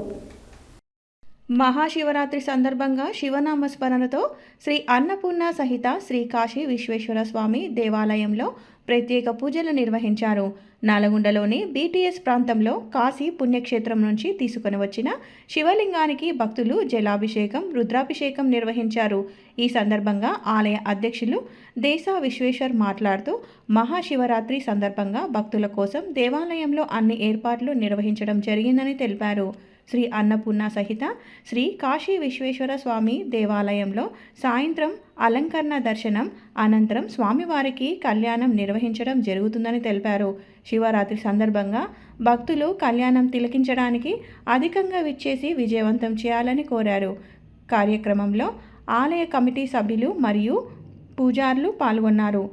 మహాశివరాత్రి సందర్భంగా శివనామస్మరణతో శ్రీ అన్నపూర్ణ సహిత శ్రీ కాశీ విశ్వేశ్వర స్వామి దేవాలయంలో ప్రత్యేక పూజలు నిర్వహించారు. నల్గొండలోని బీటీఎస్ ప్రాంతంలో కాశీ పుణ్యక్షేత్రం నుంచి తీసుకొని వచ్చిన శివలింగానికి భక్తులు జలాభిషేకం, రుద్రాభిషేకం నిర్వహించారు. ఈ సందర్భంగా ఆలయ అధ్యక్షులు దేశా విశ్వేశ్వర్ మాట్లాడుతూ మహాశివరాత్రి సందర్భంగా భక్తుల కోసం దేవాలయంలో అన్ని ఏర్పాట్లు నిర్వహించడం జరిగిందని తెలిపారు. శ్రీ అన్నపూర్ణ సహిత శ్రీ కాశీ విశ్వేశ్వర స్వామి దేవాలయంలో సాయంత్రం అలంకరణ దర్శనం అనంతరం స్వామివారికి కళ్యాణం నిర్వహించడం జరుగుతుందని తెలిపారు. శివరాత్రి సందర్భంగా భక్తులు కళ్యాణం తిలకించడానికి అధికంగా విచ్చేసి విజయవంతం చేయాలని కోరారు. కార్యక్రమంలో ఆలయ కమిటీ సభ్యులు మరియు పూజారులు పాల్గొన్నారు.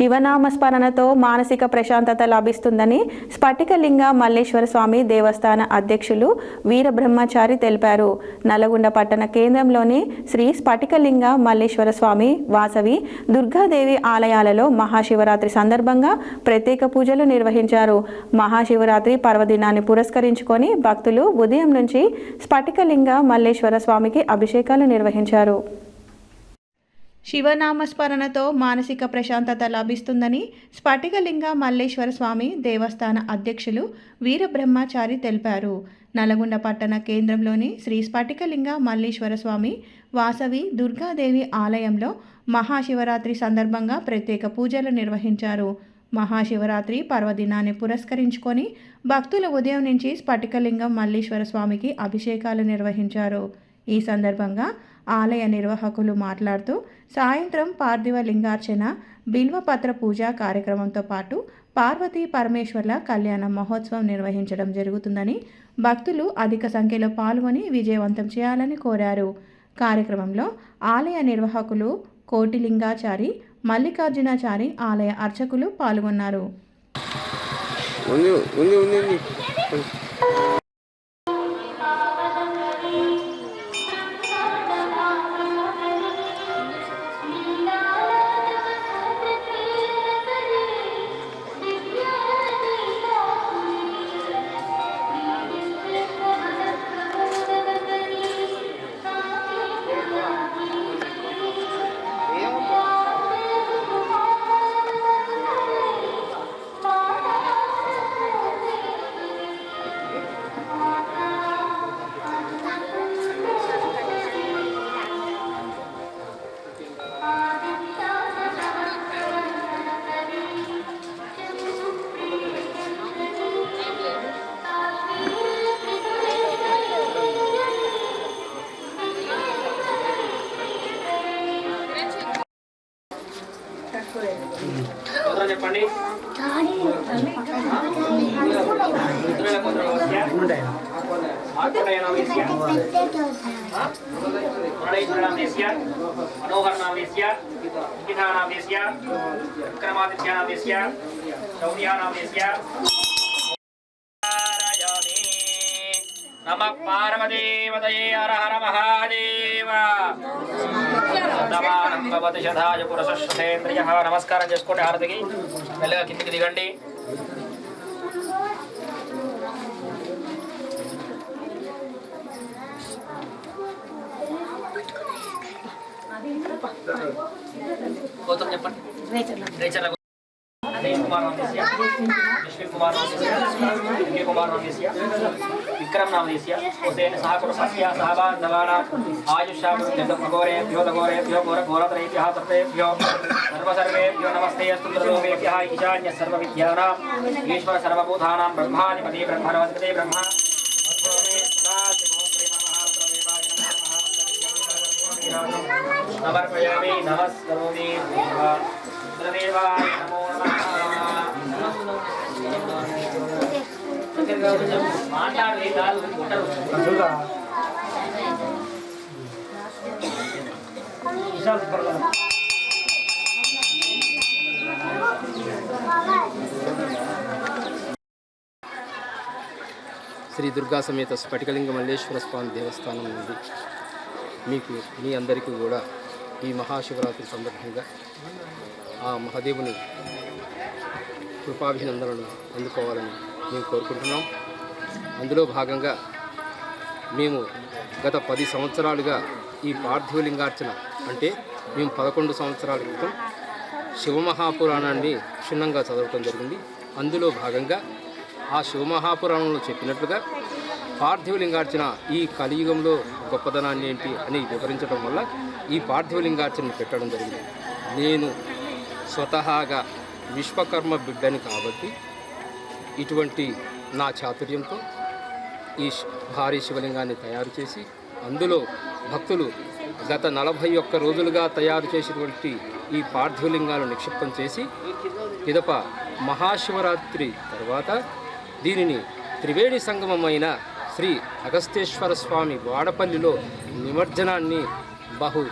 శివనామస్మరణతో మానసిక ప్రశాంతత లభిస్తుందని స్ఫటికలింగ మల్లేశ్వర స్వామి దేవస్థాన అధ్యక్షులు వీరబ్రహ్మచారి తెలిపారు. నల్గొండ పట్టణ కేంద్రంలోని శ్రీ స్ఫటికలింగ మల్లేశ్వర స్వామి, వాసవి, దుర్గాదేవి ఆలయాలలో మహాశివరాత్రి సందర్భంగా ప్రత్యేక పూజలు నిర్వహించారు. మహాశివరాత్రి పర్వదినాన్ని పురస్కరించుకొని భక్తులు ఉదయం నుంచి స్ఫటికలింగ మల్లేశ్వర స్వామికి అభిషేకాలు నిర్వహించారు. శివనామస్మరణతో మానసిక ప్రశాంతత లభిస్తుందని స్ఫటికలింగ మల్లేశ్వర స్వామి దేవస్థాన అధ్యక్షులు వీరబ్రహ్మచారి తెలిపారు. నల్గొండ పట్టణ కేంద్రంలోని శ్రీ స్ఫటికలింగ మల్లేశ్వర స్వామి, వాసవి, దుర్గాదేవి ఆలయంలో మహాశివరాత్రి సందర్భంగా ప్రత్యేక పూజలు నిర్వహించారు. మహాశివరాత్రి పర్వదినాన్ని పురస్కరించుకొని భక్తులు ఉదయం నుంచి స్ఫటికలింగం మల్లేశ్వర స్వామికి అభిషేకాలు నిర్వహించారు. ఈ సందర్భంగా ఆలయ నిర్వాహకులు మాట్లాడుతూ సాయంత్రం పార్థివ లింగార్చన, బిల్వపత్ర పూజ కార్యక్రమంతో పాటు పార్వతీ పరమేశ్వర్ల కళ్యాణ మహోత్సవం నిర్వహించడం జరుగుతుందని, భక్తులు అధిక సంఖ్యలో పాల్గొని విజయవంతం చేయాలని కోరారు. కార్యక్రమంలో ఆలయ నిర్వాహకులు కోటిలింగాచారి, మల్లికార్జునాచారి, ఆలయ అర్చకులు పాల్గొన్నారు. చెప్పండి. నమ పార్వదేవతయే హర హర మహాదేవ. నమస్కారం చేసుకోండి. హారతికి మెల్లగా కిందికి దిగండి. గౌతమ్ చెప్పండి. రేచర్ల कुमार नाम देसिया, विष्णु कुमार नाम देसिया, विजय कुमार नाम देसिया, विक्रम नाम देसिया, हुसैन साहब सस्या साहबान नवाना आयुष्याम जगमगोरेभ्यो लगोरेभ्यो घोरघोरत्रेभ्यः तत्रेभ्यो सर्वसर्वेभ्यो नमस्ते अस्तु सर्वलोकेभ्यः ईशान्य सर्वविद्यानां ईश्वर सर्वभूतानां ब्रह्माधिपति ब्रह्मणोऽधिपति ब्रह्मा नमर्पयामि नमस्करोमि सर्वदेवाय नमो नमः. శ్రీ దుర్గా సమేత స్ఫటికలింగ మల్లేశ్వర స్వామి దేవస్థానం నుండి మీకు మీ అందరికీ కూడా ఈ మహాశివరాత్రి సందర్భంగా ఆ మహాదేవుని కృపాభినందనలు అందుకోవాలని మేము కోరుకుంటున్నాం. అందులో భాగంగా మేము గత 10 సంవత్సరాలుగా ఈ పార్థివలింగార్చన అంటే మేము 11 సంవత్సరాల క్రితం శివమహాపురాణాన్ని క్షుణ్ణంగా చదవటం జరిగింది. అందులో భాగంగా ఆ శివమహాపురాణంలో చెప్పినట్లుగా పార్థివలింగార్చన ఈ కలియుగంలో గొప్పదనాన్ని ఏంటి అని వివరించడం వల్ల ఈ పార్థివలింగార్చనను పెట్టడం జరిగింది. నేను స్వతహాగా విశ్వకర్మ బిడ్డని కాబట్టి ఇటువంటి నా చాతుర్యంతో ఈ భారీ శివలింగాన్ని తయారు చేసి అందులో భక్తులు గత 41 రోజులుగా తయారు చేసినటువంటి ఈ పార్థివలింగాలను నిక్షిప్తం చేసి పిదప మహాశివరాత్రి తర్వాత దీనిని త్రివేణి సంగమమైన శ్రీ అగస్తేశ్వర స్వామి వాడపల్లిలో నిమజ్జనాన్ని బహు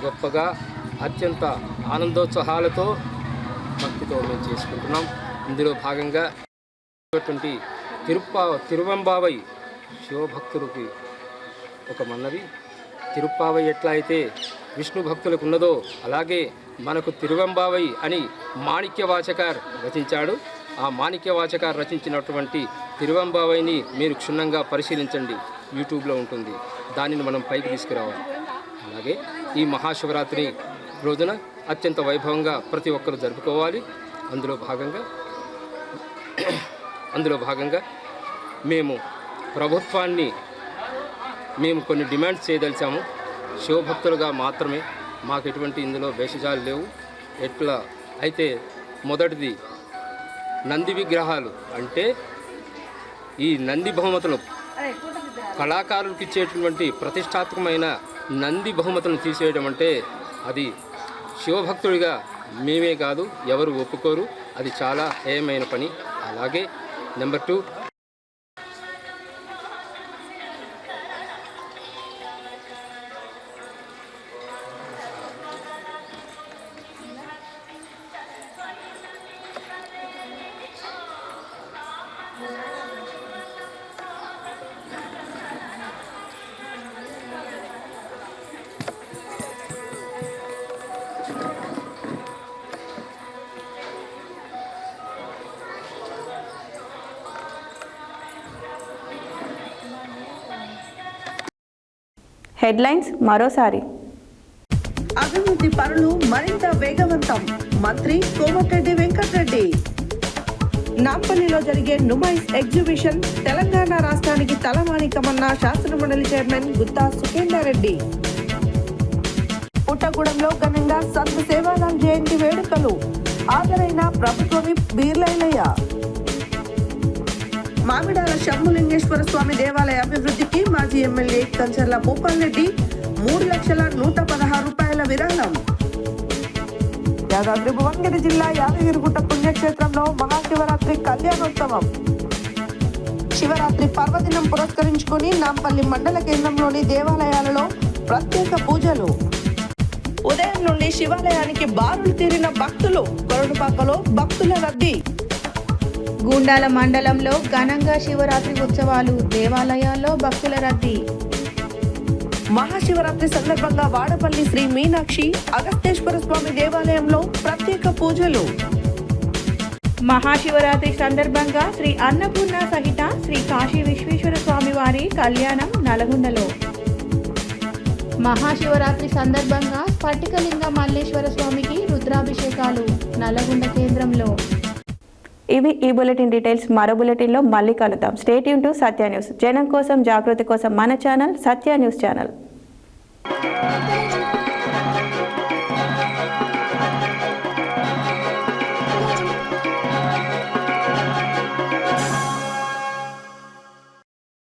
గొప్పగా అత్యంత ఆనందోత్సాహాలతో భక్తితో మేము చేసుకుంటున్నాం. ఇందులో భాగంగా తిరువంబావై శివభక్తులకి ఒక మన్నది. తిరుప్పావై ఎట్లా అయితే విష్ణు భక్తులకు ఉన్నదో అలాగే మనకు తిరువంబావై అని మాణిక్యవాచకార్ రచించాడు. ఆ మాణిక్యవాచకార్ రచించినటువంటి తిరువంబావైని మీరు క్షుణ్ణంగా పరిశీలించండి, యూట్యూబ్లో ఉంటుంది. దానిని మనం పైకి తీసుకురావాలి. అలాగే ఈ మహాశివరాత్రి రోజున అత్యంత వైభవంగా ప్రతి ఒక్కరూ జరుపుకోవాలి. అందులో భాగంగా మేము ప్రభుత్వాన్ని కొన్ని డిమాండ్స్ చేయదలిచాము. శివభక్తులుగా మాత్రమే, మాకు ఎటువంటి ఇందులో భేషజాలు లేవు. ఎట్లా అయితే మొదటిది నంది విగ్రహాలు, అంటే ఈ నంది బహుమతులు కళాకారులకు ఇచ్చేటువంటి ప్రతిష్టాత్మకమైన నంది బహుమతులను తీసేయడం అంటే అది శివభక్తుడిగా మేమే కాదు ఎవరు ఒప్పుకోరు. అది చాలా హేయమైన పని. అలాగే నెంబర్ 2, హెడ్లైన్స్ మరోసారి. అభివృద్ధి పనులు మరింత వేగవంతం. మంత్రి కోమటిరెడ్డి వెంకటరెడ్డి. నాంపల్లిలో జరిగే నుమైస్ ఎగ్జిబిషన్ తెలంగాణ రాష్ట్రానికి తలమానికమన్న శాసనమండలి చైర్మన్ గుత్తా సుఖేందర్రెడ్డి. పుట్టగూడెంలో ఘనంగా సంత్ సేవాలాల్ జయంతి వేడుకలు. హాజరైన ప్రభుత్వ విప్ బీర్లైలయ్య. మామిడాల శంభులింగేశ్వర స్వామి దేవాలయ అభివృద్ధికి మాజీ ఎమ్మెల్యే కంచర్ల భూపాల్ రెడ్డి 3,116,000 రూపాయల విరాళం. యాదాద్రి భువనగిరి జిల్లా యాదగిరిగుట్ట పుణ్యక్షేత్రంలో మహాశివరాత్రి కళ్యాణోత్సవం. శివరాత్రి పర్వదినం పురస్కరించుకుని నాంపల్లి మండల కేంద్రంలోని దేవాలయాలలో ప్రత్యేక పూజలు. ఉదయం నుండి శివాలయానికి బారులు తీరిన భక్తులు. కొరడుపాకలో భక్తుల రద్దీ. గూండాల మండలంలో ఘనంగా శివరాత్రి ఉత్సవాలు. దేవాలయాల్లో భక్తుల రద్దీ. మహాశివరాత్రి సందర్భంగా వాడపల్లి శ్రీ మీనాక్షి అగస్తేశ్వర స్వామి దేవాలయంలో ప్రత్యేక పూజలు. మహాశివరాత్రి సందర్భంగా శ్రీ అన్నపూర్ణ సహిత శ్రీ కాశీ విశ్వేశ్వర స్వామి వారి కళ్యాణం నల్గొండలో. మహాశివరాత్రి సందర్భంగా స్ఫటికలింగ మల్లేశ్వర స్వామికి రుద్రాభిషేకాలు. నల్గొండ కేంద్రంలో. ఇవి ఈ బులెటిన్ డీటెయిల్స్. మరో బులెటిన్లో మళ్ళీ కలుద్దాం. Stay tune to Satya news. జనం కోసం, జాగృతి కోసం మన ఛానల్ సత్య న్యూస్ ఛానల్.